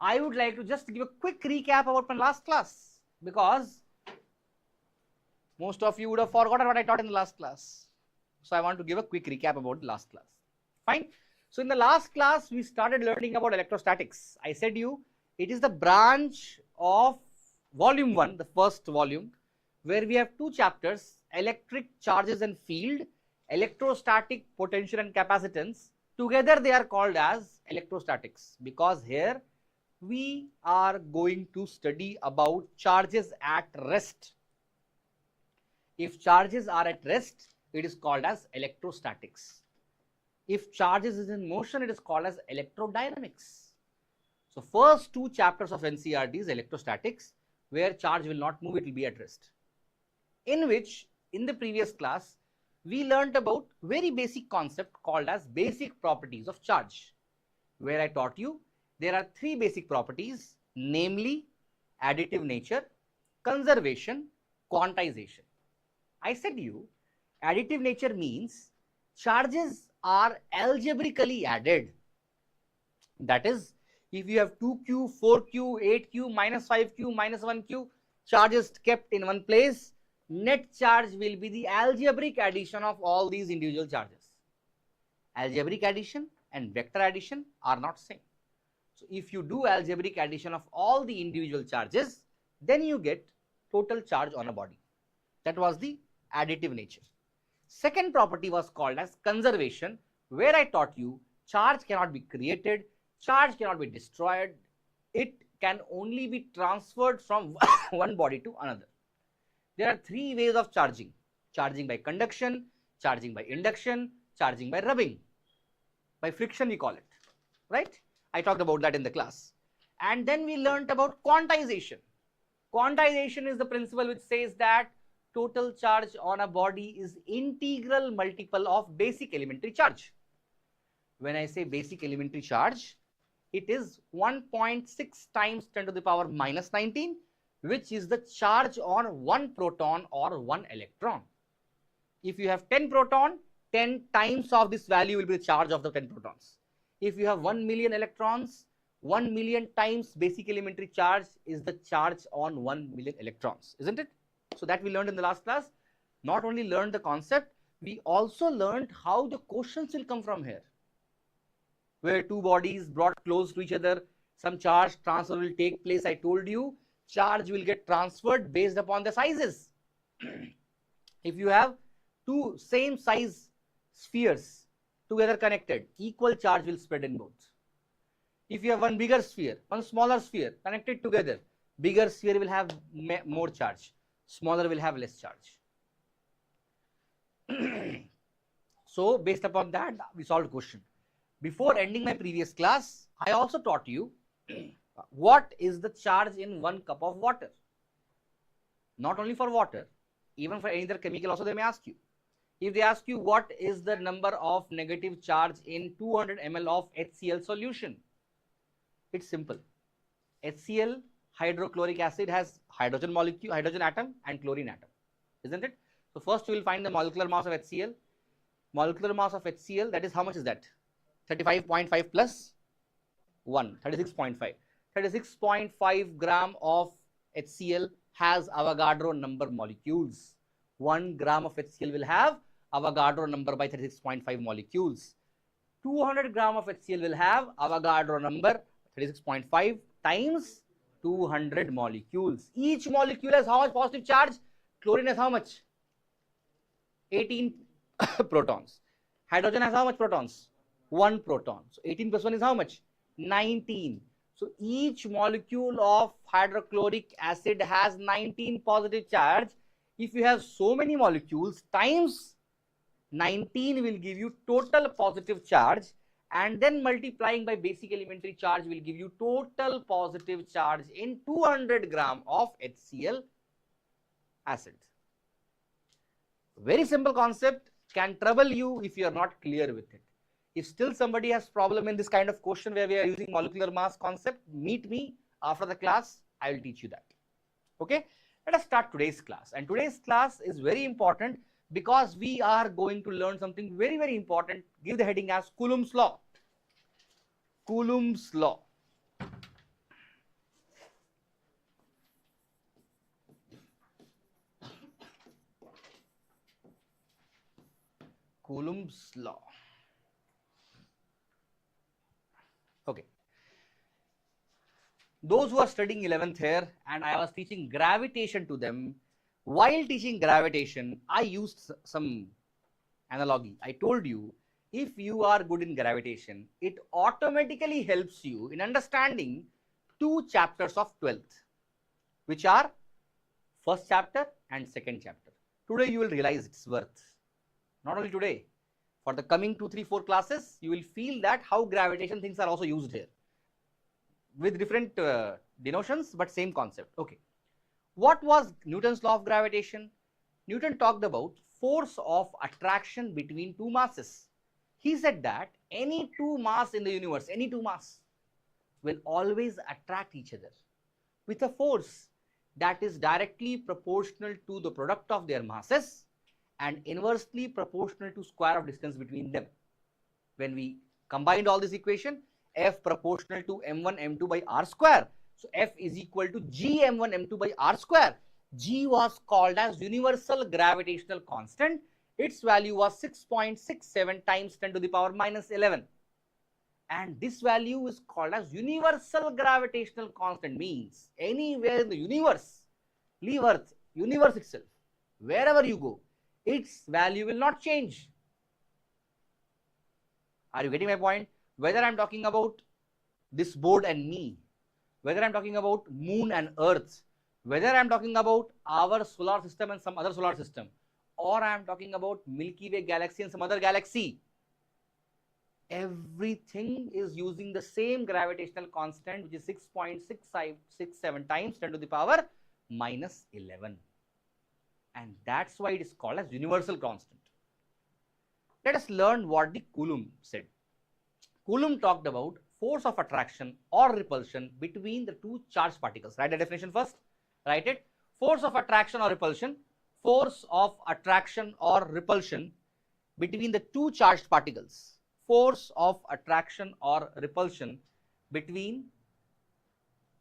I would like to just give a quick recap about my last class, because most of you would have forgotten what I taught in the last class. So I want to give a quick recap about the last class. Fine. So in the last class, we started learning about electrostatics. I said you, it is the branch of volume 1, the first volume, where we have two chapters: electric charges and field, electrostatic potential and capacitance. Together they are called as electrostatics, because here we are going to study about charges at rest. If charges are at rest, it is called as electrostatics. If charges is in motion, it is called as electrodynamics. So first two chapters of NCERT is electrostatics, where charge will not move, it will be at rest. In which, in the previous class, we learnt about very basic concept called as basic properties of charge, where I taught you there are three basic properties, namely additive nature, conservation, quantization. I said to you, additive nature means charges are algebraically added. That is, if you have 2q, 4q, 8q, minus 5q, minus 1q, charges kept in one place, net charge will be the algebraic addition of all these individual charges. Algebraic addition and vector addition are not same. So if you do algebraic addition of all the individual charges, then you get total charge on a body. That was the additive nature. Second property was called as conservation, where I taught you charge cannot be created, charge cannot be destroyed, it can only be transferred from one body to another. There are three ways of charging: charging by conduction, charging by induction, charging by rubbing. By friction we call it, right? I talked about that in the class. And then we learnt about quantization. Quantization is the principle which says that total charge on a body is integral multiple of basic elementary charge. When I say basic elementary charge, it is 1.6 times 10 to the power minus 19, which is the charge on one proton or one electron. If you have 10 proton, 10 times of this value will be the charge of the 10 protons. If you have 1 million electrons, 1 million times basic elementary charge is the charge on 1 million electrons, isn't it? So that we learned in the last class. Not only learned the concept, we also learned how the questions will come from here. Where two bodies brought close to each other, some charge transfer will take place. I told you, charge will get transferred based upon the sizes. If you have two same size spheres together connected, equal charge will spread in both. If you have one bigger sphere, one smaller sphere connected together, bigger sphere will have more charge, smaller will have less charge. So based upon that, we solved question. Before ending my previous class, I also taught you what is the charge in 1 cup of water. Not only for water, even for any other chemical also they may ask you. If they ask you what is the number of negative charge in 200 ml of HCl solution, it's simple. HCl, hydrochloric acid, has hydrogen molecule, hydrogen atom and chlorine atom, isn't it? So first we will find the molecular mass of HCl. Molecular mass of HCl, that is, how much is that? 35.5 plus 1, 36.5. 36.5 gram of HCl has Avogadro number molecules. 1 gram of HCl will have Avogadro number by 36.5 molecules. 200 gram of HCl will have Avogadro number 36.5 times 200 molecules. Each molecule has how much positive charge? Chlorine has how much? 18 protons. Hydrogen has how much protons? 1 proton. So 18 plus 1 is how much? 19. So each molecule of hydrochloric acid has 19 positive charge. If you have so many molecules, times 19 will give you total positive charge, and then multiplying by basic elementary charge will give you total positive charge in 200 gram of HCl acid. Very simple concept, can trouble you if you are not clear with it. If still somebody has problem in this kind of question where we are using molecular mass concept, meet me after the class, I will teach you that. Okay, let us start today's class. And today's class is very important because we are going to learn something very, very important. Give the heading as Coulomb's law. Coulomb's law. Coulomb's law. Okay. Those who are studying 11th here, and I was teaching gravitation to them, while teaching gravitation, I used some analogy. I told you, if you are good in gravitation, it automatically helps you in understanding 2 chapters of 12th, which are first chapter and second chapter. Today you will realize its worth. Not only today, for the coming 2, 3, 4 classes, you will feel that how gravitation things are also used here with different denotions, but same concept. Okay. What was Newton's law of gravitation? Newton talked about force of attraction between 2 masses. He said that any 2 mass in the universe, any 2 mass will always attract each other with a force that is directly proportional to the product of their masses and inversely proportional to square of distance between them. When we combined all this equation, F proportional to m1 m2 by r square. So F is equal to g m1 m2 by r square. G was called as universal gravitational constant. Its value was 6.67 times 10 to the power minus 11. And this value is called as universal gravitational constant, means anywhere in the universe, leave Earth, universe itself, wherever you go, its value will not change. Are you getting my point? Whether I am talking about this board and me, whether I am talking about moon and earth, whether I am talking about our solar system and some other solar system, or I am talking about Milky Way galaxy and some other galaxy, everything is using the same gravitational constant, which is 6.667 times 10 to the power minus 11. And that's why it is called as universal constant. Let us learn what the Coulomb said. Coulomb talked about force of attraction or repulsion between the 2 charged particles. Write the definition first. Write it. Force of attraction or repulsion. Force of attraction or repulsion between the 2 charged particles. Force of attraction or repulsion between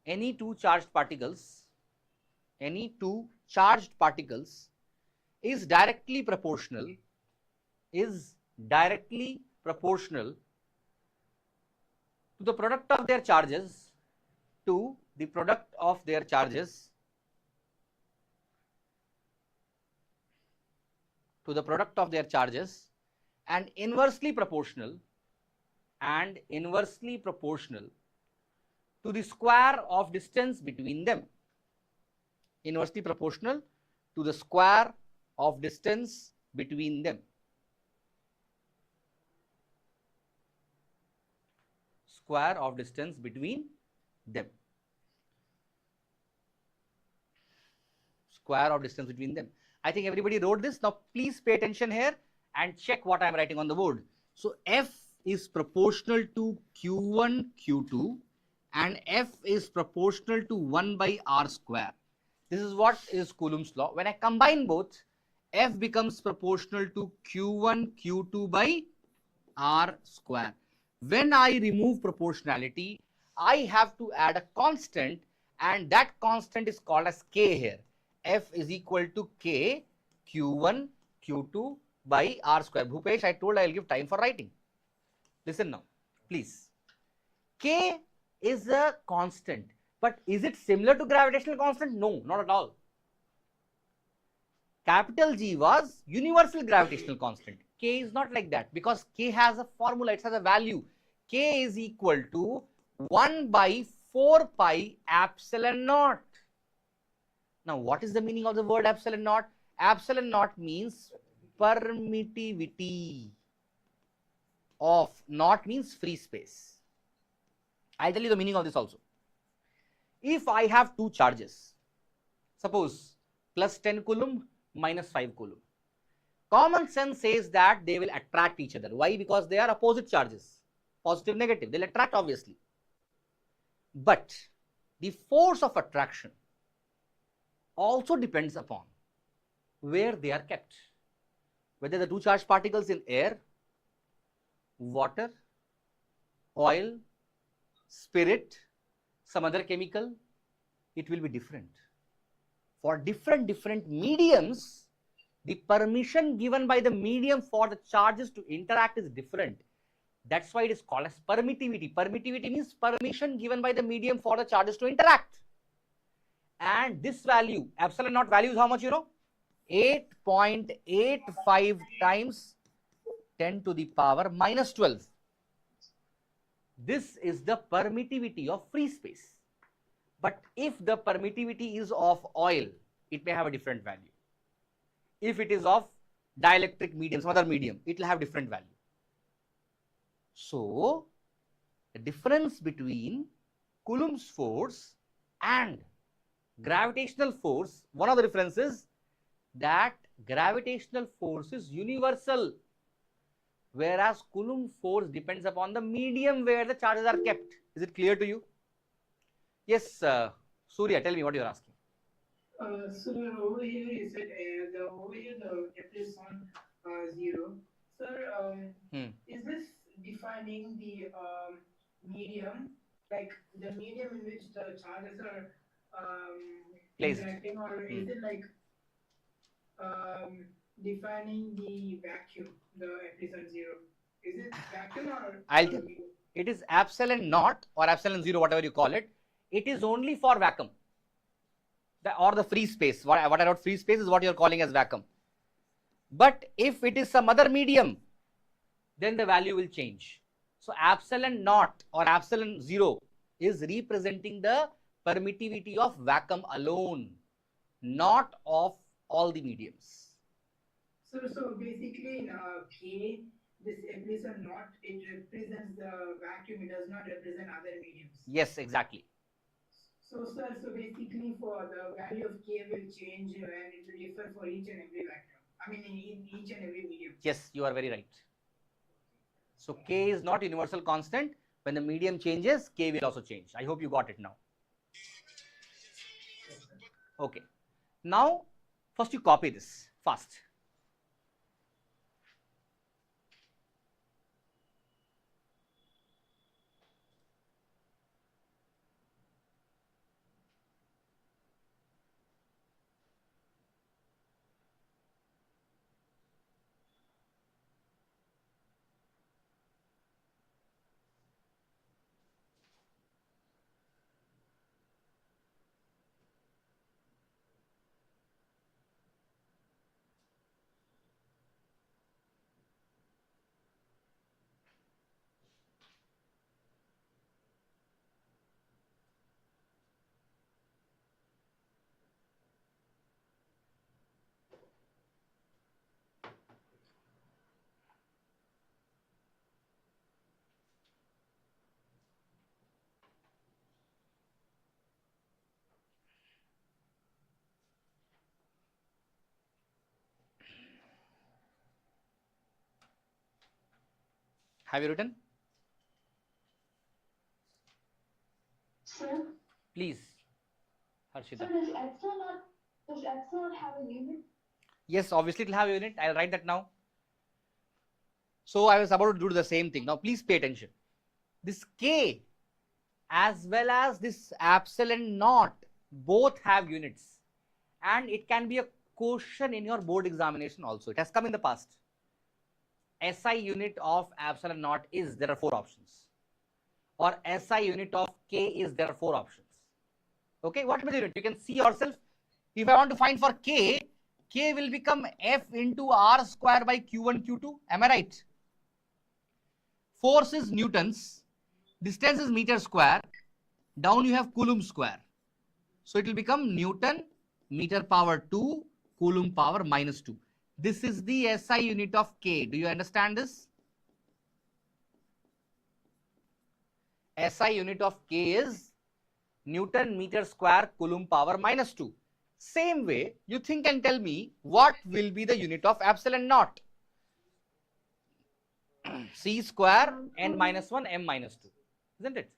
any 2 charged particles, is directly proportional to the product of their charges, and inversely proportional to the square of distance between them. Inversely proportional to the square of distance between them. Square of distance between them. Square of distance between them. I think everybody wrote this. Now please pay attention here and check what I am writing on the board. So F is proportional to Q1, Q2, and F is proportional to 1 by r square. This is what is Coulomb's law. When I combine both, F becomes proportional to Q1, Q2 by r square. When I remove proportionality, I have to add a constant, and that constant is called as K here. F is equal to K Q1 Q2 by r square. Bhupesh, I told I will give time for writing. Listen now, please. K is a constant, but is it similar to gravitational constant? No, not at all. Capital G was universal gravitational constant. K is not like that, because K has a formula, it has a value. K is equal to 1 by 4 pi epsilon naught. Now, what is the meaning of the word epsilon naught? Epsilon naught means permittivity of, naught means free space. I'll tell you the meaning of this also. If I have 2 charges, suppose plus 10 Coulomb, minus 5 Coulomb. Common sense says that they will attract each other. Why? Because they are opposite charges, positive, negative. They'll attract obviously. But the force of attraction also depends upon where they are kept. Whether the 2 charged particles in air, water, oil, spirit, some other chemical, it will be different. For different mediums, The permission given by the medium for the charges to interact is different. That's why it is called as permittivity. Permittivity means permission given by the medium for the charges to interact. And this value, epsilon naught value is how much, you know? 8.85 times 10 to the power minus 12. This is the permittivity of free space. But if the permittivity is of oil, it may have a different value. If it is of dielectric medium, some other medium, it will have different value. So, the difference between Coulomb's force and gravitational force, one of the differences is that gravitational force is universal, whereas Coulomb force depends upon the medium where the charges are kept. Is it clear to you? Yes, Surya, tell me what you are asking. So over here you said over here the F is on 0. Sir, is this defining the medium, like the medium in which the charges are interacting, or is it like defining the vacuum, the F is on 0? Is it vacuum or? I'll tell you. It is epsilon naught or epsilon 0, whatever you call it. It is only for vacuum. Or the free space. What I wrote free space is what you are calling as vacuum. But if it is some other medium, then the value will change. So epsilon naught or epsilon 0 is representing the permittivity of vacuum alone, not of all the mediums. So basically in K, this epsilon naught, it represents the vacuum, it does not represent other mediums. Yes, exactly. So sir, so basically for the value of K will change and it will differ for each and every vacuum. I mean in each and every medium. Yes, you are very right. So K is not universal constant. When the medium changes, K will also change. I hope you got it now. Okay. Now, first you copy this fast. Have you written? Sir? Please, Harshita. Sir, does epsilon have a unit? Yes, obviously it will have a unit. I'll write that now. So I was about to do the same thing. Now please pay attention. This K as well as this epsilon naught both have units, and it can be a question in your board examination also. It has come in the past. SI unit of epsilon naught is, there are 4 options, or SI unit of K is, there are 4 options. Okay, what will be the unit? You can see yourself. If I want to find for K, K will become F into R square by Q1 Q2. Am I right? Force is newtons, distance is meter square, down you have Coulomb square. So it will become Newton meter power 2 Coulomb power minus 2. This is the SI unit of K. Do you understand this? SI unit of K is Newton meter square Coulomb power minus 2. Same way, you think and tell me what will be the unit of epsilon naught. C square n minus 1 m minus 2. Isn't it?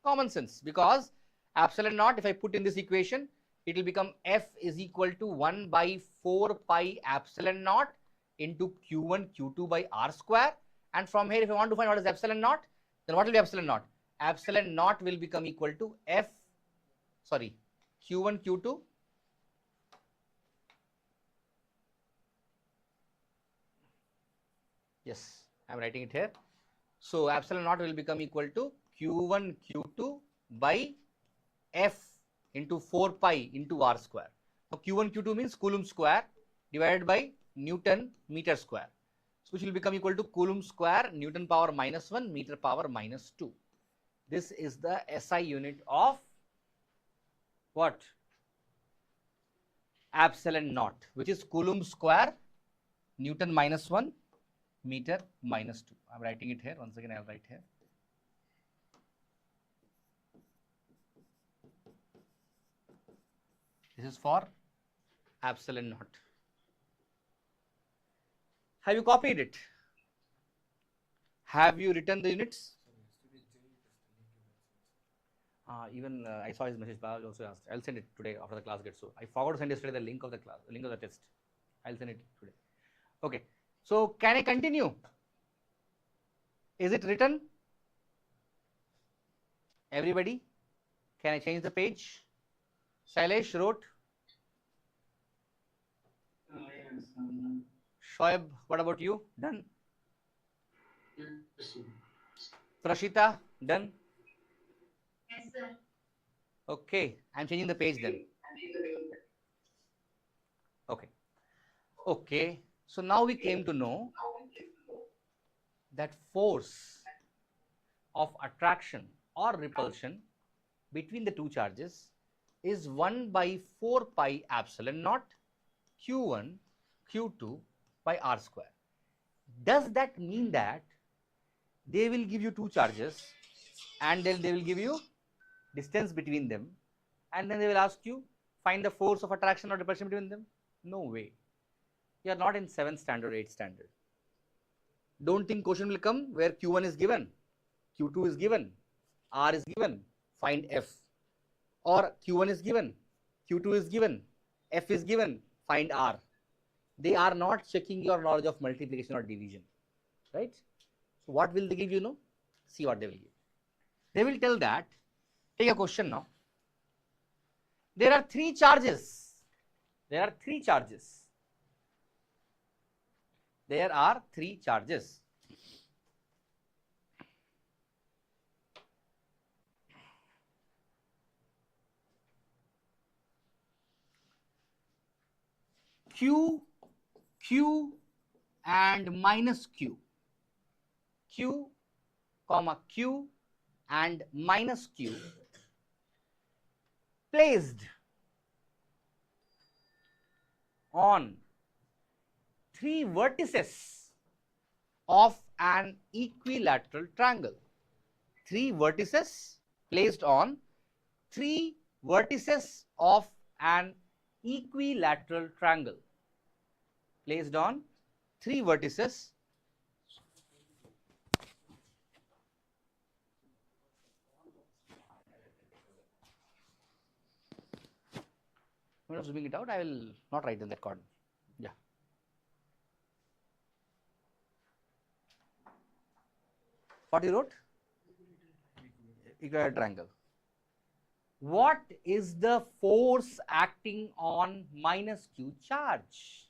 Common sense, because epsilon naught, if I put in this equation, it will become F is equal to 1 by 4 pi epsilon naught into Q1 Q2 by R square. And from here, if I want to find what is epsilon naught, then what will be epsilon naught? Epsilon naught will become equal to Q1 Q2 Yes, I am writing it here. So epsilon naught will become equal to Q1 Q2 by F into 4 pi into R square. Now Q1 Q2 means Coulomb square divided by Newton meter square. So which will become equal to Coulomb square Newton power minus 1 meter power minus 2. This is the SI unit of what? Epsilon naught, which is Coulomb square Newton minus 1 meter minus 2. I am writing it here. Once again, I will write here. This is for epsilon naught. Have you copied it? Have you written the units? Even I saw his message. Bala also asked. I'll send it today after the class gets over. I forgot to send yesterday the link of the class, the link of the test. I'll send it today. Okay. So can I continue? Is it written? Everybody? Can I change the page? Shailesh wrote. Yes. Shoaib, what about you? Done. Yes. Prashita, done. Yes, sir. Okay, I'm changing the page then. Okay. Okay. So now we came to know that force of attraction or repulsion between the two charges is 1 by 4 pi epsilon naught Q1 Q2 by R square. Does that mean that they will give you two charges and then they will give you distance between them and then they will ask you find the force of attraction or repulsion between them? No way. You are not in 7th standard or 8th standard. Don't think question will come where Q1 is given, Q2 is given, R is given, find F. Or Q1 is given, Q2 is given, F is given, find R. They are not checking your knowledge of multiplication or division, right? So what will they give you know? See what they will give. They will tell that, take a question now. There are three charges. There are three charges. There are three charges. Q, Q and minus Q. Q, comma Q and minus Q placed on three vertices of an equilateral triangle. Three vertices placed on three vertices of an equilateral triangle. Placed on three vertices I'm not zooming it out. I will not write in that column. Yeah. What you wrote? Equilateral triangle. What is the force acting on minus Q charge?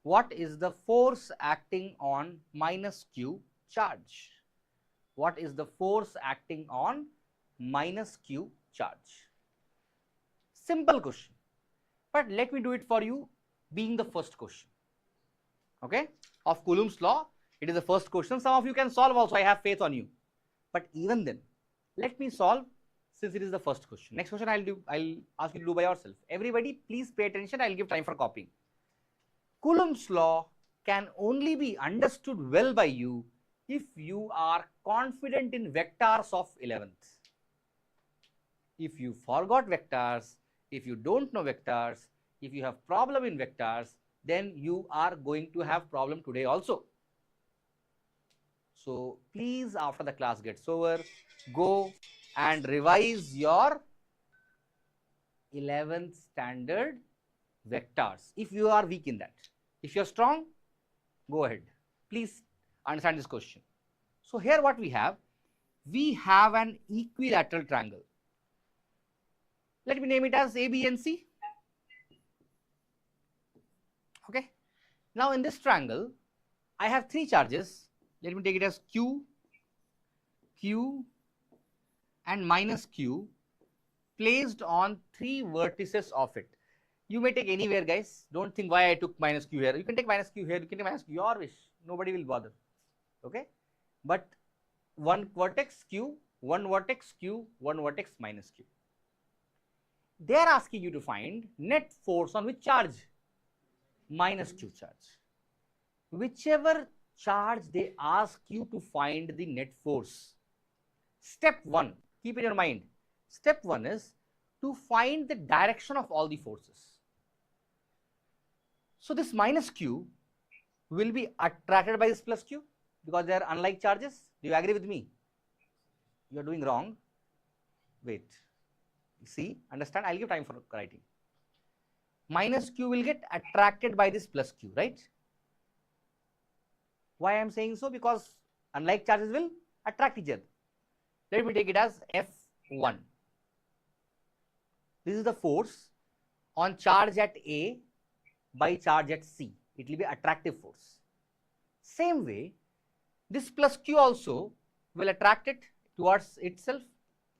What is the force acting on minus Q charge? What is the force acting on minus Q charge? Simple question, but let me do it for you being the first question. Okay, of Coulomb's law, it is the first question. Some of you can solve also, I have faith on you. But even then, let me solve since it is the first question. Next question I'll ask you to do by yourself. Everybody please pay attention, I'll give time for copying. Coulomb's law can only be understood well by you if you are confident in vectors of 11th. If you forgot vectors, if you don't know vectors, if you have problem in vectors, then you are going to have problem today also. So please, after the class gets over, go and revise your 11th standard vectors if you are weak in that. If you are strong, go ahead. Please understand this question. So here what we have an equilateral triangle. Let me name it as A, B and C. Okay. Now in this triangle, I have three charges. Let me take it as Q, Q and minus Q placed on three vertices of it. You may take anywhere, guys. Don't think why I took minus Q here. You can take minus Q here. You can take minus Q, your wish. Nobody will bother. Okay. But one vertex Q, one vertex Q, one vertex minus Q. They are asking you to find net force on which charge? Minus Q charge. Whichever charge they ask you to find the net force. Step 1, keep in your mind. Step 1 is to find the direction of all the forces. So this minus Q will be attracted by this plus Q because they are unlike charges. Do you agree with me? You are doing wrong. Wait. See, understand? I'll give time for writing. Minus Q will get attracted by this plus Q, right? Why I am saying so? Because unlike charges will attract each other. Let me take it as F1. This is the force on charge at A by charge at C. It will be attractive force. Same way, this plus Q also will attract it towards itself,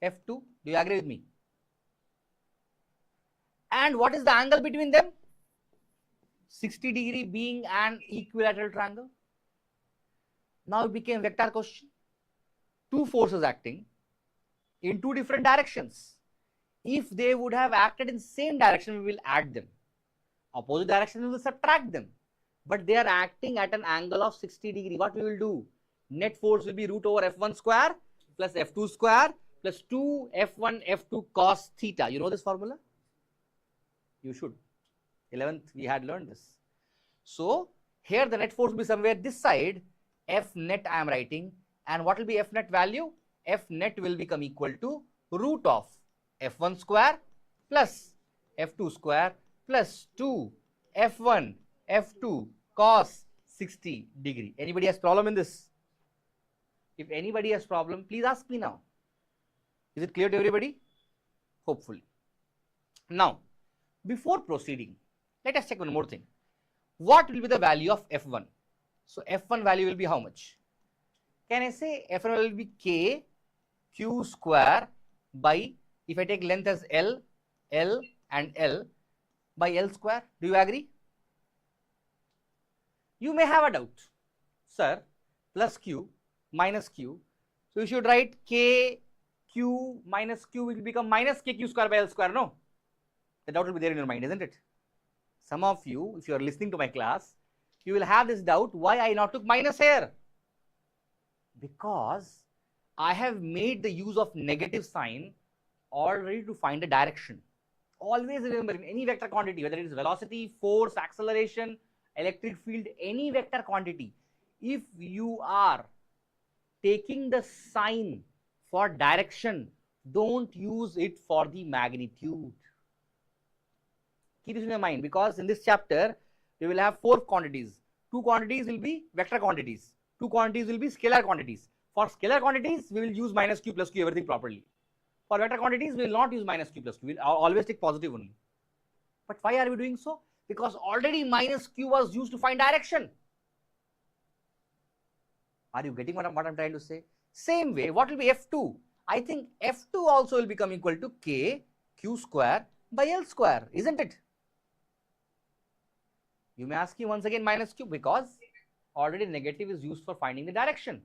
F2. Do you agree with me? And what is the angle between them? 60 degree being an equilateral triangle. Now it became vector question. Two forces acting in two different directions. If they would have acted in same direction, we will add them. Opposite direction, we will subtract them. But they are acting at an angle of 60 degree. What we will do? Net force will be root over F1 square plus F2 square plus 2 F1 F2 cos theta. You know this formula? You should. 11th we had learned this. So here the net force will be somewhere this side. F net I am writing. And what will be F net value? F net will become equal to root of F1 square plus F2 square plus 2 F1 F2 cos 60 degree. Anybody has problem in this? If anybody has problem, please ask me now. Is it clear to everybody? Hopefully. Now, before proceeding, let us check one more thing. What will be the value of F1? So F1 value will be how much? Can I say F1 will be K Q square by, if I take length as L, L and L, by L square? Do you agree? You may have a doubt. Sir, plus Q minus Q. So you should write K Q minus Q will become minus KQ square by L square, no? The doubt will be there in your mind, isn't it? Some of you, if you are listening to my class, you will have this doubt, why I not took minus here? Because I have made the use of negative sign already to find a direction. Always remember, in any vector quantity, whether it is velocity, force, acceleration, electric field, any vector quantity, if you are taking the sign for direction, don't use it for the magnitude. Keep this in your mind, because in this chapter we will have 4 quantities. 2 quantities will be vector quantities, 2 quantities will be scalar quantities. For scalar quantities we will use minus Q plus Q everything properly. For vector quantities we will not use minus Q plus Q, we will always take positive only. But why are we doing so? Because already minus Q was used to find direction. Are you getting what I'm trying to say? Same way, what will be F2? I think F2 also will become equal to K Q square by L square, isn't it? You may ask me once again minus Q, because already negative is used for finding the direction.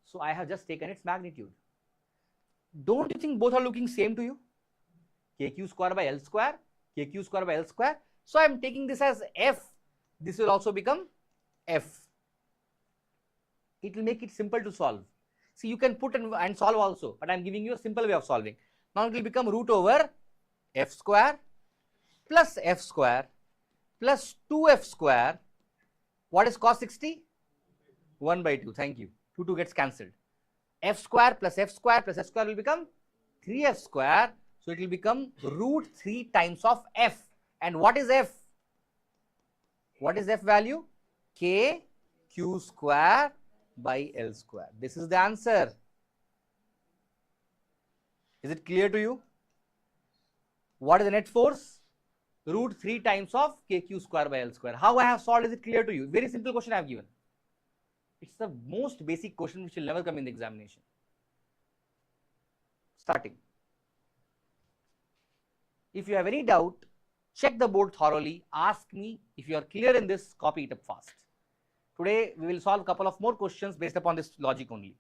So I have just taken its magnitude. Don't you think both are looking same to you? KQ square by L square, KQ square by L square. So I am taking this as F. This will also become F. It will make it simple to solve. See, you can put and solve also, but I am giving you a simple way of solving. Now it will become root over F square plus F square plus 2F square. What is cos 60? 1 by 2. Thank you. 2 gets cancelled. F square plus F square plus F square will become 3F square. So it will become root 3 times of F. And what is F? What is F value? K Q square by L square. This is the answer. Is it clear to you? What is the net force? Root 3 times of KQ square by L square. How I have solved, is it clear to you? Very simple question I have given. It's the most basic question which will never come in the examination. Starting. If you have any doubt, check the board thoroughly, ask me. If you are clear in this, copy it up fast. Today, we will solve a couple of more questions based upon this logic only.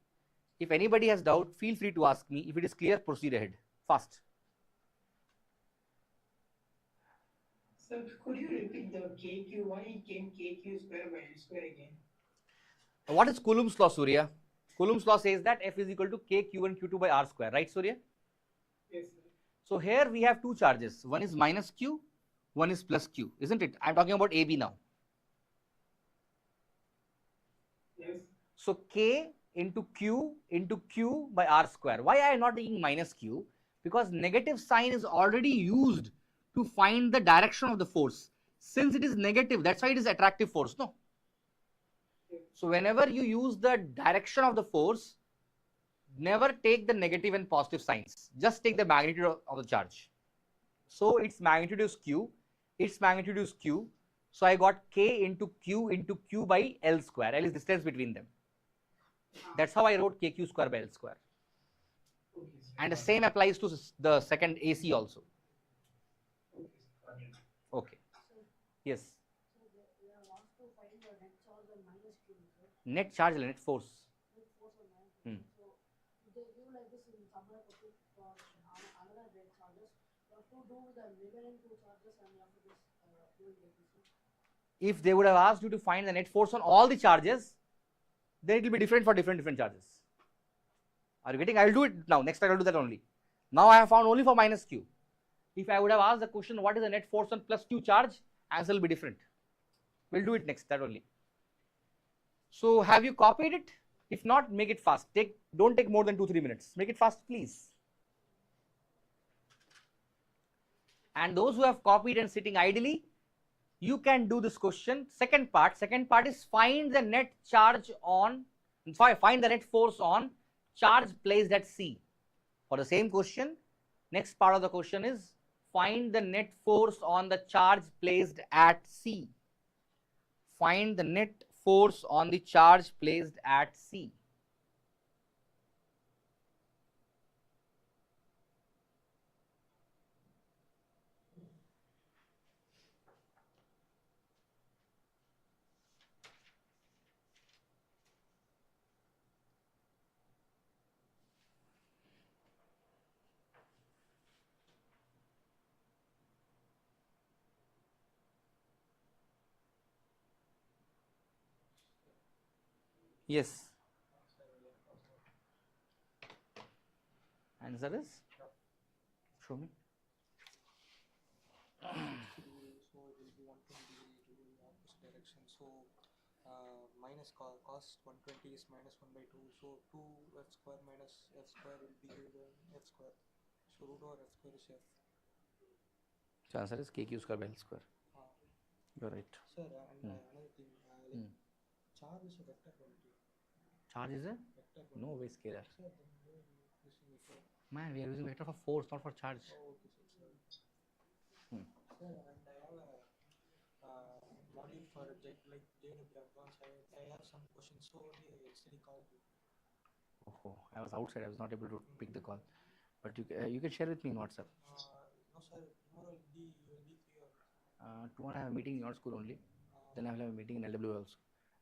If anybody has doubt, feel free to ask me. If it is clear, proceed ahead. Fast. Sir, could you repeat the KQ? Why it came KQ square by L square again? What is Coulomb's law, Surya? Coulomb's law says that F is equal to K Q1 Q2 by R square, right, Surya? Yes, sir. So here we have two charges. One is minus Q, one is plus Q, isn't it? I'm talking about AB now. Yes. So K into Q by R square. Why I am not taking minus Q? Because negative sign is already used to find the direction of the force. Since it is negative, that's why it is attractive force, no? So whenever you use the direction of the force, never take the negative and positive signs. Just take the magnitude of the charge. So its magnitude is Q, its magnitude is Q. So I got K into Q by L square. L is distance between them. That's how I wrote KQ square by L square. And the same applies to the second AC also. Okay. Yes. Net charge and net force. Hmm. They give like this in summer topic for another net charges. You have to do the remaining two charges and you have to just do it like this. If they would have asked you to find the net force on all the charges, then it will be different for different charges. Are you getting? I will do it now. Next time I will do that only. Now I have found only for minus Q. If I would have asked the question, what is the net force on plus Q charge? Answer will be different. We'll do it next, that only. So have you copied it? If not, make it fast. Don't take more than 2-3 minutes. Make it fast, please. And those who have copied and sitting idly, you can do this question. Second part is find the net charge on, find the net force on charge placed at C. For the same question, next part of the question is find the net force on the charge placed at C. Find the net force on the charge placed at C. Yes. Answer is? Show me. So we'll be wanting the opposite direction. So minus cos 120 is minus 1 by 2. So 2f square minus f square will be equal to f square. So root over f square is f. So answer is KQ square by L square. You're right. Sir, and another thing, charge is a vector quantity. Charge is a? Vector quantity. No way scalar. Sir, then we are using it for. Man, we are using vector for force, not for charge. Oh, okay, sir. Sir, and I have a module for like JW Advanced. I have some questions, so they actually called you. Oh, I was outside. I was not able to pick the call. But you can share with me in WhatsApp. No, sir. Tomorrow will be free. Tomorrow I have a meeting in your school only. Then I will have a meeting in LW also.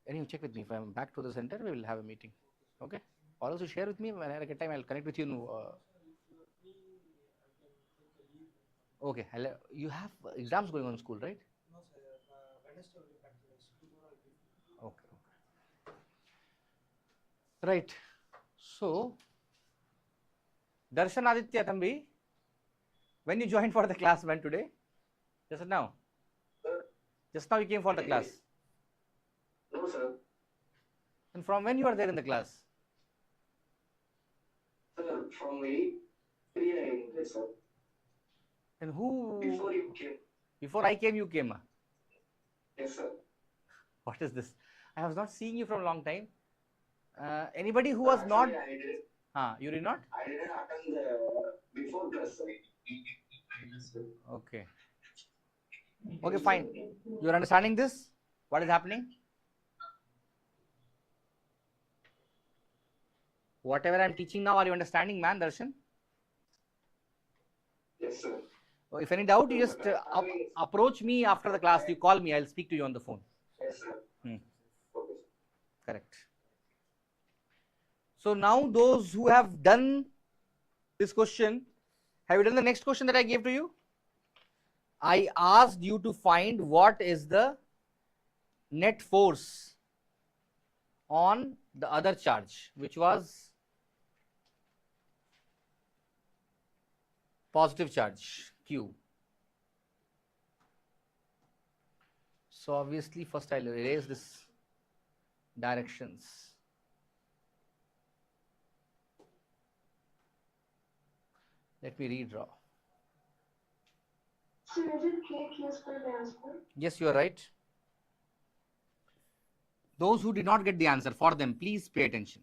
Anyway, check with me. If I am back to the center, we will have a meeting. Okay? Or also share with me. When I get time, I will connect with you. Okay. You have exams going on in school, right? No, sir. Wednesday will be practicals. Tomorrow will be free. Okay. Right. So, Darshan Aditya Thambi, when you joined for the class, when today? Just now? Just now you came for the class? No, sir. And from when you are there in the class? Sir, from 8:03 I am there, sir. And who? Before you came. Before I came, you came. Yes, sir. What is this? I was not seeing you from a long time. Anybody who was not? Actually, You did not? I didn't attend the before class, sir. Okay. Okay, fine. You are understanding this? What is happening? Whatever I'm teaching now, are you understanding, man, Darshan? Yes, sir. If any doubt, you No, just sir. approach me after the class. You call me. I'll speak to you on the phone. Yes, sir. Hmm. Okay, sir. Correct. So now those who have done this question, have you done the next question that I gave to you? I asked you to find what is the net force on the other charge, which was positive charge Q. So obviously first I'll erase this directions. Let me redraw. So is it KQ square by L square? Yes, you are right. Those who did not get the answer, for them, please pay attention.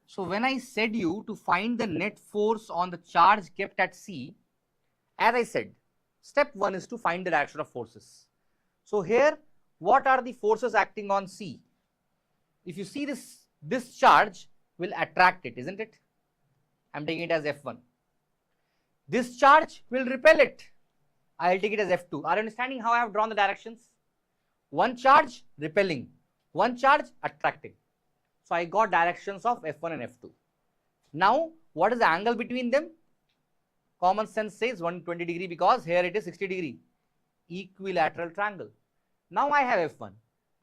So when I said you to find the net force on the charge kept at C, as I said, step 1 is to find the direction of forces. So here, what are the forces acting on C? If you see this charge will attract it, isn't it? I'm taking it as F1. This charge will repel it. I'll take it as F2. Are you understanding how I have drawn the directions? One charge repelling, one charge attracting. So I got directions of F1 and F2. Now, what is the angle between them? Common sense says 120 degree because here it is 60 degree. Equilateral triangle. Now I have F1,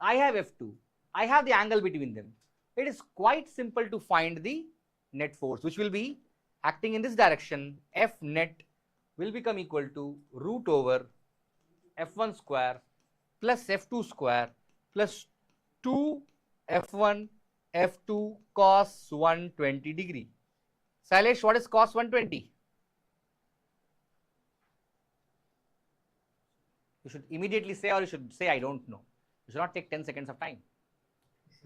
I have F2, I have the angle between them. It is quite simple to find the net force, which will be acting in this direction. F net will become equal to root over F1 square plus F2 square plus 2 F1 F2 cos 120 degree. Nilesh, what is cos 120? You should immediately say, or you should say I don't know. You should not take 10 seconds of time.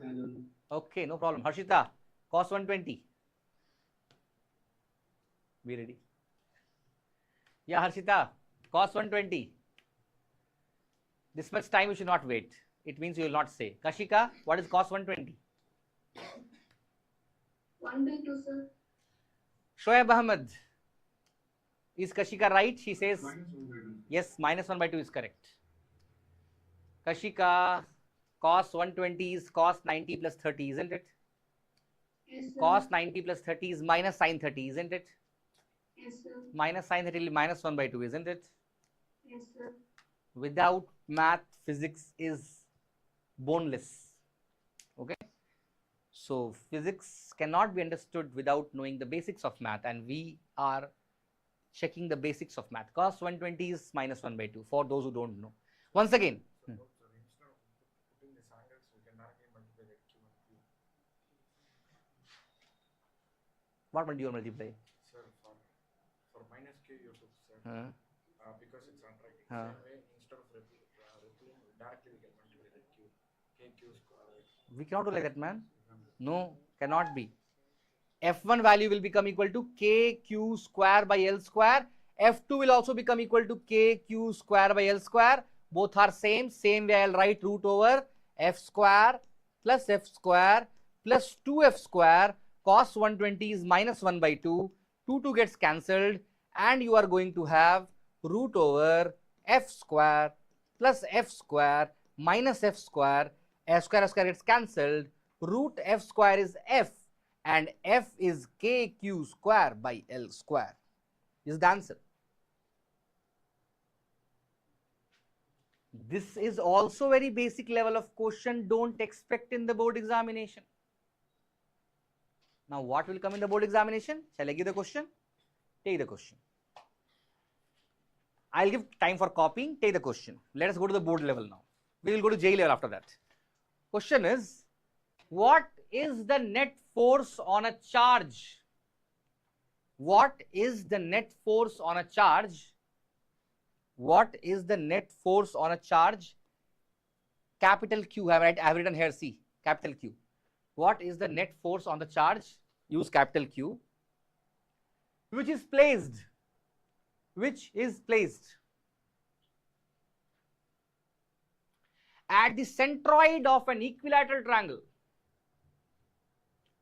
I don't know. Okay, no problem. Harshita, cos 120. Be ready. Yeah, Harshita, cos 120. This much time you should not wait. It means you will not say. Kashika, what is cos 120? 1 by 2, sir. Shoaib Ahmed. Is Kashika right? She says -1/2. yes, -1/2 is correct. Kashika, cos 120 is cos 90 plus 30, isn't it? Yes, sir. Cos 90 plus 30 is minus sin 30, isn't it? Yes, sir. Minus sin 30 will be -1/2, isn't it? Yes, sir. Without math, physics is boneless. Okay? So physics cannot be understood without knowing the basics of math, and we are checking the basics of math. Cos 120 is -1/2 for those who don't know. Once again, So instead of putting these angles, we can directly multiply that Q and Q. what will you multiply? Sir, for minus Q you took, sir, because it's attracting. Huh. Same way, instead of repelling, directly we can multiply that Q. KQ square. We cannot do like that, man. No, cannot be. F1 value will become equal to KQ square by L square. F2 will also become equal to KQ square by L square. Both are same. Same way I'll write root over F square plus 2F square. Cos 120 is -1/2. 2 gets cancelled, and you are going to have root over F square plus F square minus F square. F square gets cancelled. Root F square is F, and F is KQ square by L square. Is the answer. This is also very basic level of question. Don't expect in the board examination. Now what will come in the board examination? Shall I give the question? Take the question. I'll give time for copying. Take the question. Let us go to the board level now. We will go to J level after that. Question is, what is the net force on a charge? What is the net force on a charge? What is the net force on a charge? Capital Q, I have written here, see, capital Q. What is the net force on the charge? Use capital Q. Which is placed. at the centroid of an equilateral triangle.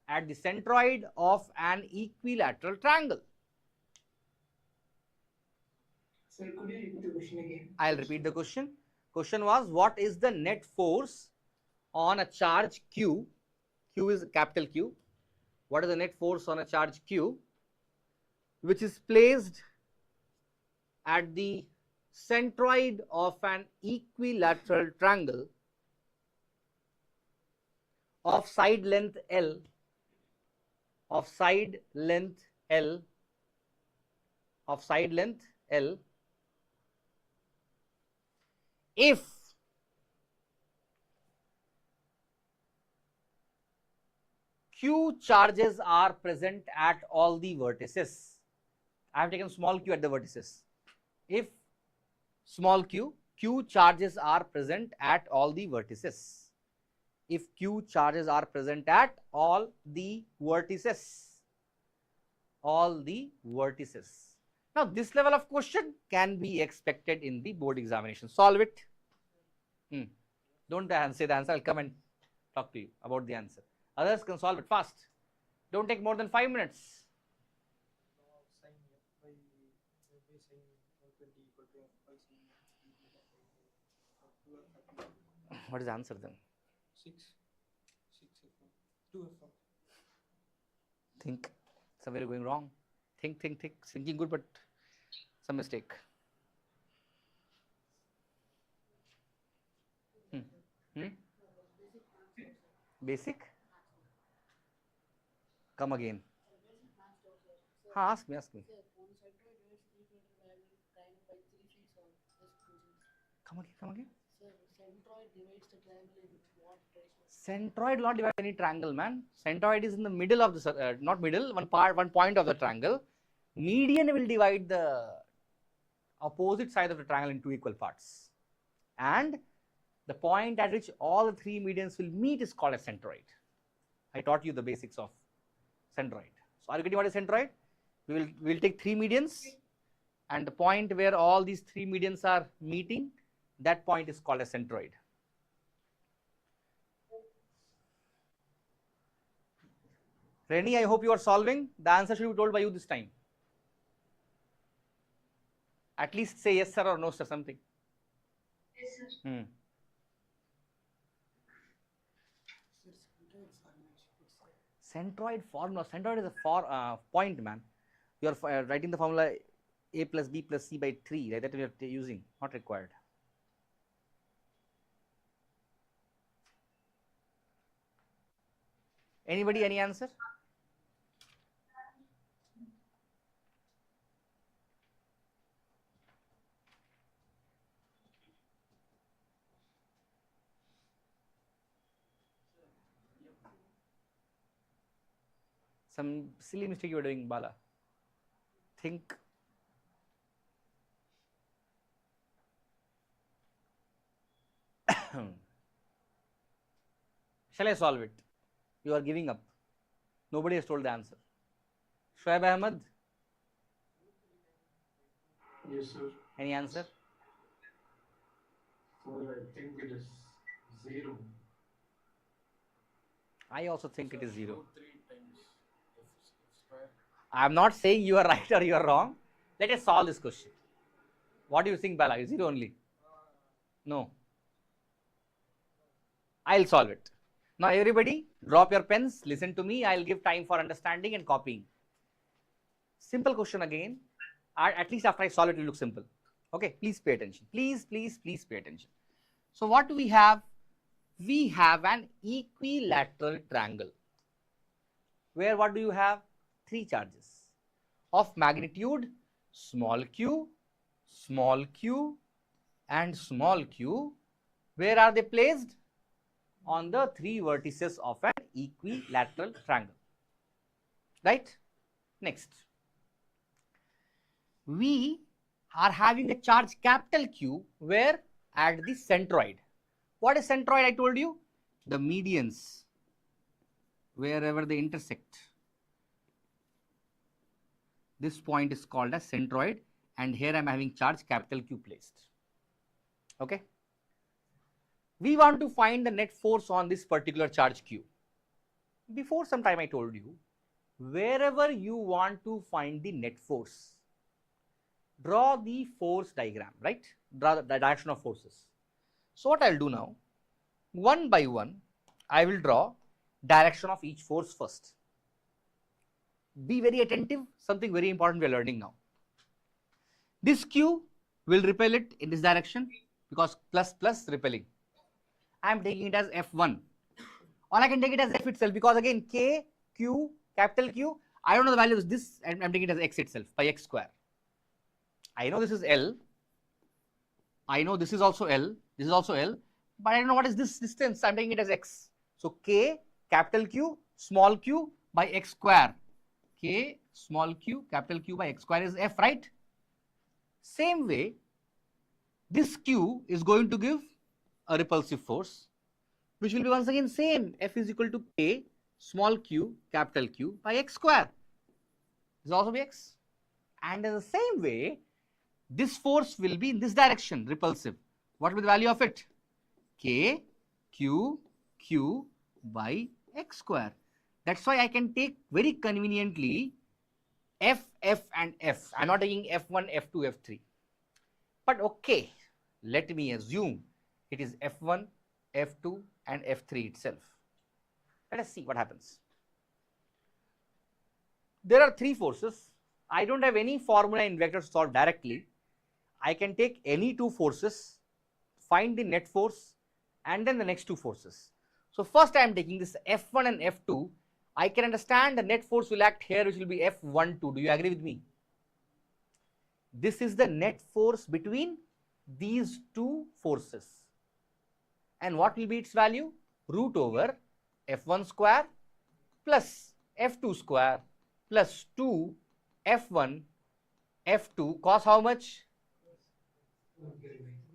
At the centroid of an equilateral triangle. Sir, could you repeat the question again? I'll repeat the question. Question was, what is the net force on a charge Q? Q is capital Q. What is the net force on a charge Q which is placed at the centroid of an equilateral triangle of side length L, of side length L, of side length L, if Q charges are present at all the vertices. I have taken small q at the vertices. If small q, Q charges are present at all the vertices. If Q charges are present at all the vertices. All the vertices. Now, this level of question can be expected in the board examination. Solve it. Don't say the answer. I'll come and talk to you about the answer. Others can solve it fast. Don't take more than 5 minutes. Sin f by sin 120 equal to f by sin What is the answer then? 6 f1 2 f1. Think. Somewhere going wrong. Think. Thinking good, but some mistake. Basic? Come again. Ask me. Come again. Sir, centroid divides the triangle in what ratio? Centroid will not divide any triangle, man. Centroid is in the middle of the, not middle, one point of the triangle. Median will divide the opposite side of the triangle into equal parts. And the point at which all the three medians will meet is called a centroid. I taught you the basics of centroid. So are you getting what is centroid? We will take three medians, and the point where all these three medians are meeting, that point is called a centroid. Reni, I hope you are solving. The answer should be told by you this time. At least say yes sir or no sir, something. Yes, sir. Centroid formula. Centroid is a point, man. You are writing the formula a plus b plus c by 3. Like that we are using. Not required. Anybody, any answer? Some silly mistake you are doing, Bala. Think. Shall I solve it? You are giving up. Nobody has told the answer. Shoaib Ahmed? Yes, sir. Any answer? Sir, I think it is 0. I also think it is 0. 3 times f square. I am not saying you are right or you are wrong. Let us solve this question. What do you think, Bala? Is it only? No. I'll solve it. Now everybody, drop your pens, listen to me. I'll give time for understanding and copying. Simple question again. At least after I solve it, it will look simple. Okay, please pay attention. Please pay attention. So what do we have? We have an equilateral triangle where what do you have? 3 charges of magnitude small q, and small q. Where are they placed? On the 3 vertices of an equilateral triangle. Right? Next. We are having a charge capital Q where at the centroid. What is centroid? I told you. The medians, wherever they intersect. This point is called as centroid, and here I am having charge capital Q placed. Okay. We want to find the net force on this particular charge Q. Before some time I told you, wherever you want to find the net force, draw the force diagram, right? Draw the direction of forces. So what I'll do now, one by one, I will draw direction of each force first. Be very attentive, something very important we are learning now. This Q will repel it in this direction because plus repelling. I am taking it as F1. Or I can take it as F itself because again K, Q, capital Q, I don't know the value of this and I am taking it as X itself by X square. I know this is L. I know this is also L. This is also L. But I don't know what is this distance. I am taking it as X. So K, capital Q, small q by X square. K, small q, capital Q by X square is F, right? Same way, this Q is going to give a repulsive force, which will be once again same. F is equal to K, small q, capital Q by X square. This will also be X. And in the same way, this force will be in this direction, repulsive. What will be the value of it? K, Q, Q by X square. That's why I can take very conveniently F, F and F. I'm not taking F1, F2, F3. But okay, let me assume it is F1, F2 and F3 itself. Let us see what happens. There are three forces. I don't have any formula in vectors to solve directly. I can take any two forces, find the net force and then the next two forces. So first I am taking this F1 and F2. I can understand the net force will act here, which will be F12. Do you agree with me? This is the net force between these two forces. And what will be its value? Root over F1 square plus F2 square plus 2 F1 F2 cos how much?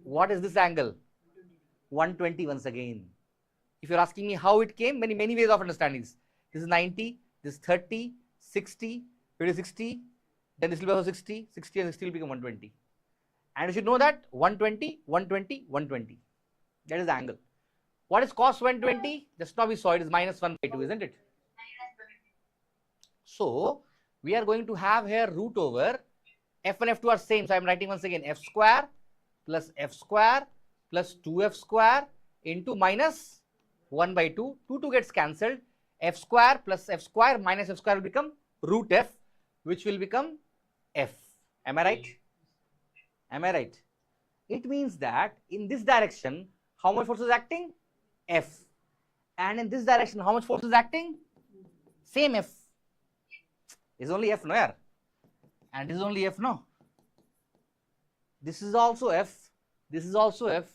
What is this angle? 120 once again. If you're asking me how it came, many ways of understanding this. This is 90, this is 30, 60, 50, 60, then this will be also 60, 60 and 60 will become 120. And you should know that 120, 120, 120. That is the angle. What is cos 120? Just now we saw it is minus 1 by 2, isn't it? So, we are going to have here root over F1, F2 are same. So, I am writing once again F square plus 2F square into minus 1 by 2. 2 gets cancelled. F square plus F square minus F square will become root F, which will become F. Am I right? Am I right? It means that in this direction, how much force is acting? F. And in this direction, how much force is acting? Same F. This is only F, no? Yaar? And this is only F, no? This is also F. This is also F.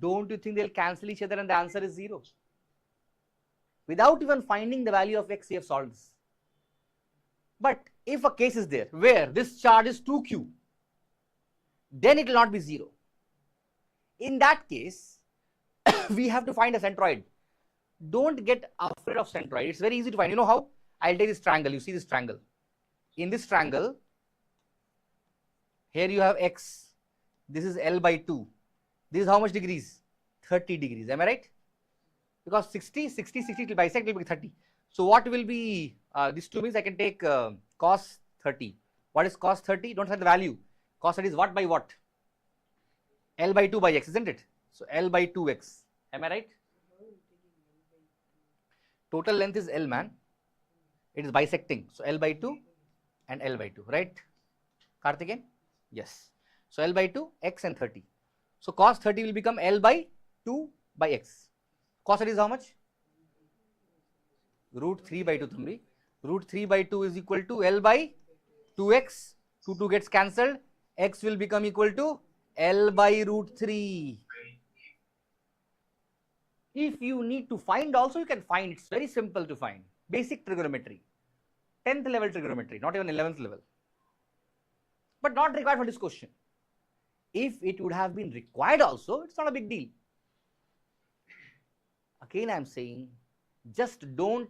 Don't you think they'll cancel each other and the answer is 0? Without even finding the value of X, we have solved this. But if a case is there where this charge is 2Q, then it will not be 0. In that case, we have to find a centroid. Don't get afraid of centroid. It's very easy to find. You know how? I'll take this triangle. You see this triangle. In this triangle, here you have X. This is L by 2. This is how much degrees? 30 degrees. Am I right? Because 60 will bisect, it will be 30. So what will be, these two means I can take cos 30. What is cos 30? Don't have the value. Cos 30 is what by what? L by 2 by X, isn't it? So L by 2X. Am I right? Total length is L, man. It is bisecting. So L by 2 and L by 2, right? Karthikeyan? Yes. So L by 2, X and 30. So cos 30 will become L by 2 by X. Cos 30 is how much? Root 3 by 2, Thambi. Root 3 by 2 is equal to L by 2X. 2 gets cancelled. X will become equal to L by root 3. If you need to find also, you can find. It's very simple to find. Basic trigonometry. 10th level trigonometry, not even 11th level. But not required for this question. If it would have been required also, it's not a big deal. Again, I am saying, just don't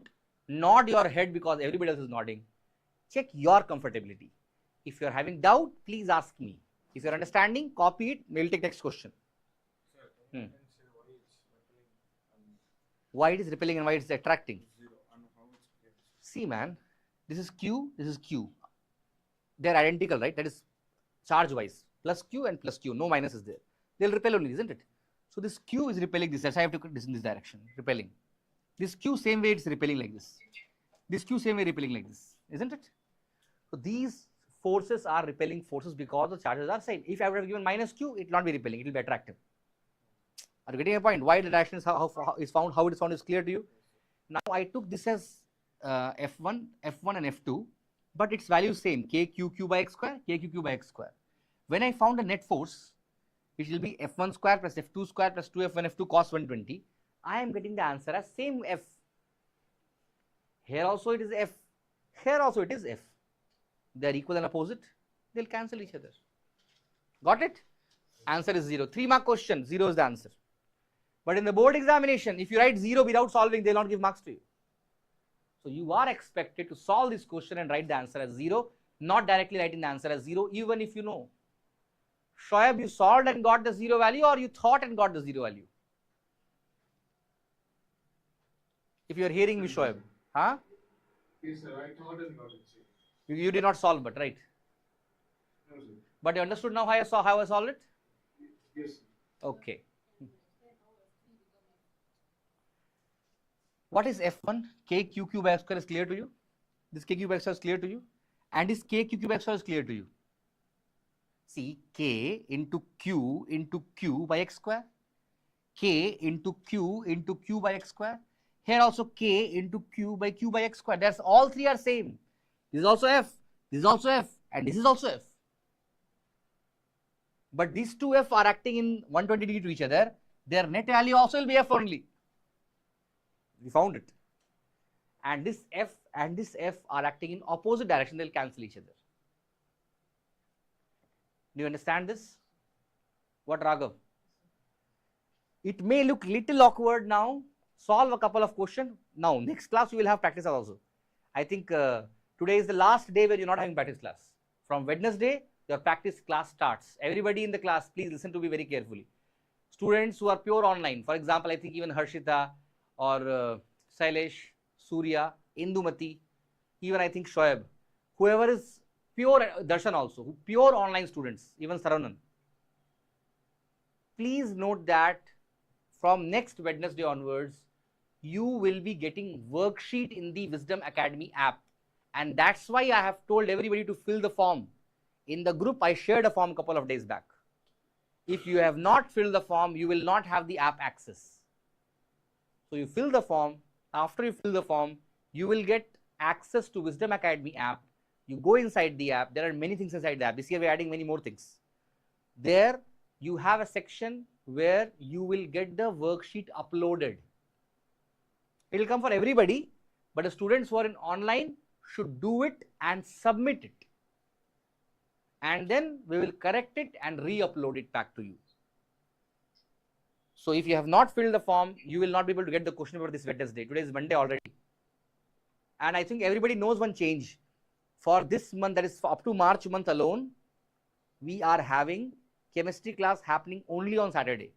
nod your head because everybody else is nodding. Check your comfortability. If you are having doubt, please ask me. If you are understanding, copy it. We will take next question. Sir, can you say why Why it is repelling and why it is attracting? 0 and how it's clear. See man, this is Q, this is Q. They are identical, right? That is charge wise. Plus Q and plus Q. No minus is there. They will repel only, isn't it? So this Q is repelling this. That's why I have to put this in this direction. Repelling. This Q same way it's repelling like this. This Q same way repelling like this, isn't it? So these forces are repelling forces because the charges are same. If I would have given minus Q, it will not be repelling. It will be attractive. Are you getting a point? Why the direction is how it is found is clear to you. Now I took this as F1 and F2, but its value is same, KQQ by x square, KQQ by x square. When I found a net force, it will be F1 square plus F2 square plus 2F1 F2 cos 120. I am getting the answer as same F. Here also it is F. Here also it is F. They are equal and opposite. They'll cancel each other. Got it? Answer is 0. 3-mark question. 0 is the answer. But in the board examination, if you write 0 without solving, they will not give marks to you. So you are expected to solve this question and write the answer as 0, not directly writing the answer as 0, even if you know. Shoaib, you solved and got the 0 value, or you thought and got the 0 value? If you are hearing me, Shoaib. Huh? Yes, sir. I thought and got it, sir. You did not solve it, right? No, sir. But you understood now how I solved it? Yes, sir. Okay. What is F1? KQQ by F square is clear to you? This KQ by F square is clear to you? And this KQQ by F square is clear to you? See, K into Q by x square. K into Q by x square. Here also K into Q by x square. That's all three are same. This is also F, this is also F, and this is also F. But these two F are acting in 120 degree to each other. Their net value also will be F only. We found it. And this F are acting in opposite direction. They'll cancel each other. Do you understand this? What, Raghav? It may look little awkward now. Solve a couple of questions. Now, next class we will have practice also. I think today is the last day where you're not having practice class. From Wednesday, your practice class starts. Everybody in the class, please listen to me very carefully. Students who are pure online, for example, I think even Harshita or Sailesh, Surya, Indumati, even I think Shoaib, whoever is pure, Darshan also, pure online students, even Saravanan. Please note that from next Wednesday onwards, you will be getting worksheet in the Wisdom Academy app. And that's why I have told everybody to fill the form. In the group, I shared a form a couple of days back. If you have not filled the form, you will not have the app access. So you fill the form. After you fill the form, you will get access to Wisdom Academy app. You go inside the app. There are many things inside the app. This year we are adding many more things. There you have a section where you will get the worksheet uploaded. It will come for everybody, but the students who are in online should do it and submit it. And then we will correct it and re-upload it back to you. So if you have not filled the form, you will not be able to get the question paper this Wednesday. Today is Monday already. And I think everybody knows one change. For this month, that is up to March month alone, we are having chemistry class happening only on Saturday.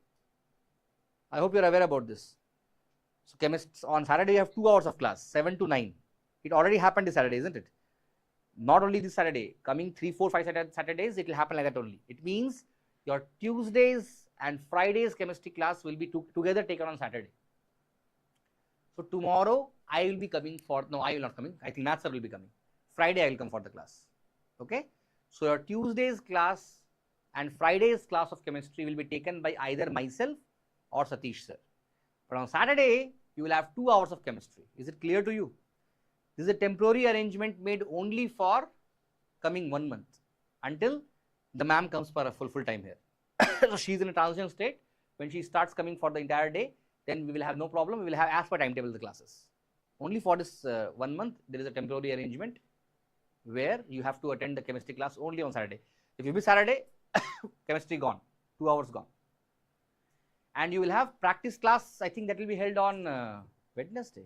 I hope you are aware about this. So chemists on Saturday you have 2 hours of class, 7 to 9. It already happened this Saturday, isn't it? Not only this Saturday, coming 3, 4, 5 Saturdays, it will happen like that only. It means your Tuesdays and Fridays chemistry class will be together taken on Saturday. So tomorrow I will be coming for, no, I will not coming. I think Maths sir will be coming. Friday I will come for the class. Okay. So your Tuesday's class and Friday's class of chemistry will be taken by either myself or Satish sir. But on Saturday, you will have 2 hours of chemistry. Is it clear to you? This is a temporary arrangement made only for coming 1 month until the ma'am comes for a full time here. So she is in a transition state. When she starts coming for the entire day, then we will have no problem. We will have as per timetable the classes. Only for this 1 month, there is a temporary arrangement where you have to attend the chemistry class only on Saturday. If you miss Saturday, chemistry gone, 2 hours gone. And you will have practice class, I think that will be held on Wednesday.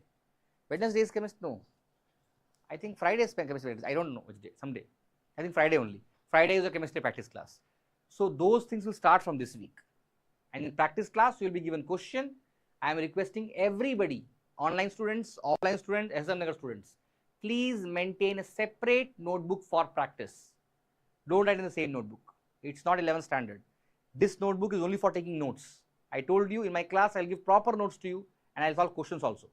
Wednesday is chemistry, no. I think Friday is chemistry, I don't know which day, someday. I think Friday only. Friday is a chemistry practice class. So those things will start from this week. And in practice class, you will be given question I am requesting everybody, online students, offline students, SM Nagar students, please maintain a separate notebook for practice. Don't write in the same notebook. It's not 11th standard. This notebook is only for taking notes. I told you in my class I'll give proper notes to you and I'll solve questions also.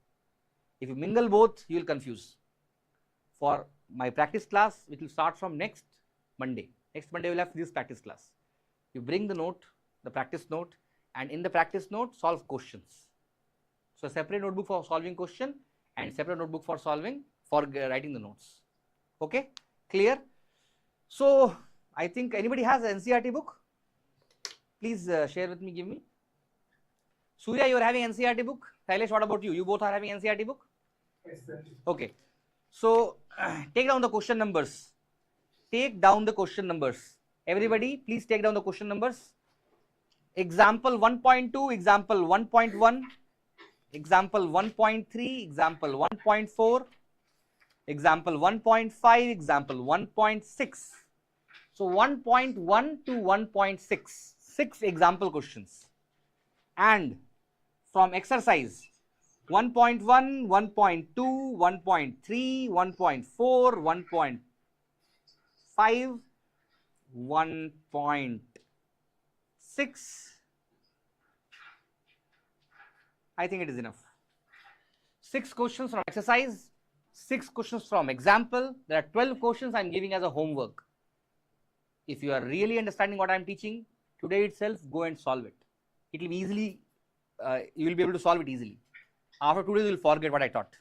If you mingle both, you will confuse. For my practice class, which will start from next Monday. Next Monday we'll have this practice class. You bring the note, the practice note, and in the practice note, solve questions. So a separate notebook for solving question and separate notebook for writing the notes. Okay, clear? So I think anybody has an NCERT book? Please share with me, give me. Surya, you are having NCERT book. Nilesh, what about you? You both are having NCERT book? Yes, sir. Okay. So take down the question numbers. Take down the question numbers. Everybody, please take down the question numbers. Example 1.2, example 1.1, example 1.3, example 1.4, example 1.5, example 1.6. So 1.1 to 1.6, 6 example questions. And from exercise 1.1, 1.2, 1.3, 1.4, 1.5, 1.6. I think it is enough. 6 questions from exercise, 6 questions from example. There are 12 questions I am giving as a homework. If you are really understanding what I am teaching, today itself go and solve it. It will be easily, you will be able to solve it easily. After 2 days, you will forget what I taught.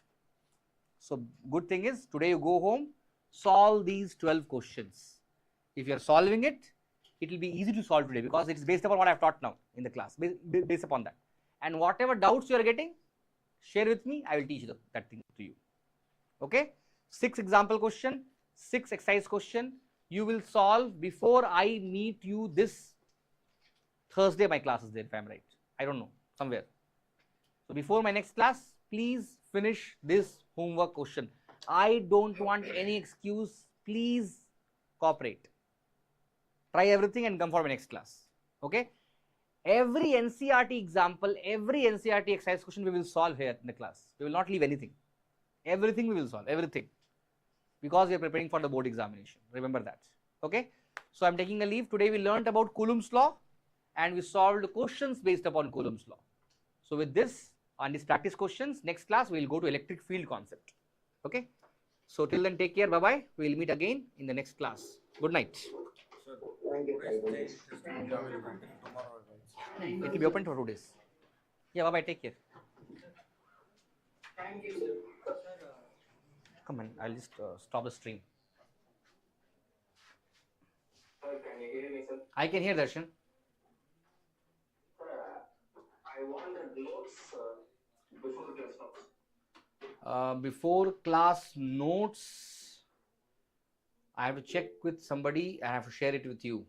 So good thing is, today you go home, solve these 12 questions. If you are solving it, it will be easy to solve today because it is based upon what I have taught now in the class, based upon that. And whatever doubts you are getting, share with me, I will teach that thing to you. Okay? 6 example question, 6 exercise question, you will solve before I meet you this Thursday. My class is there, if I am right. I don't know, somewhere. So before my next class, please finish this homework question. I don't want any excuse. Please cooperate. Try everything and come for my next class. Okay? Every NCERT example, every NCERT exercise question we will solve here in the class. We will not leave anything. Everything we will solve, everything. Because we are preparing for the board examination. Remember that. Okay? So I am taking a leave. Today we learned about Coulomb's law and we solved questions based upon Coulomb's law. So with this, on these practice questions, next class we will go to electric field concept. Okay? So till then, take care. Bye-bye. We will meet again in the next class. Good night. Sir, today's test will be available till tomorrow, right? It will be open for 2 days. Yeah, bye-bye. Take care. Thank you, sir. Come on, I'll just stop the stream. Sir, can you hear me, sir? I can hear Darshan. Sir, I wanted notes before class notes. Before class notes, I have to check with somebody. I have to share it with you.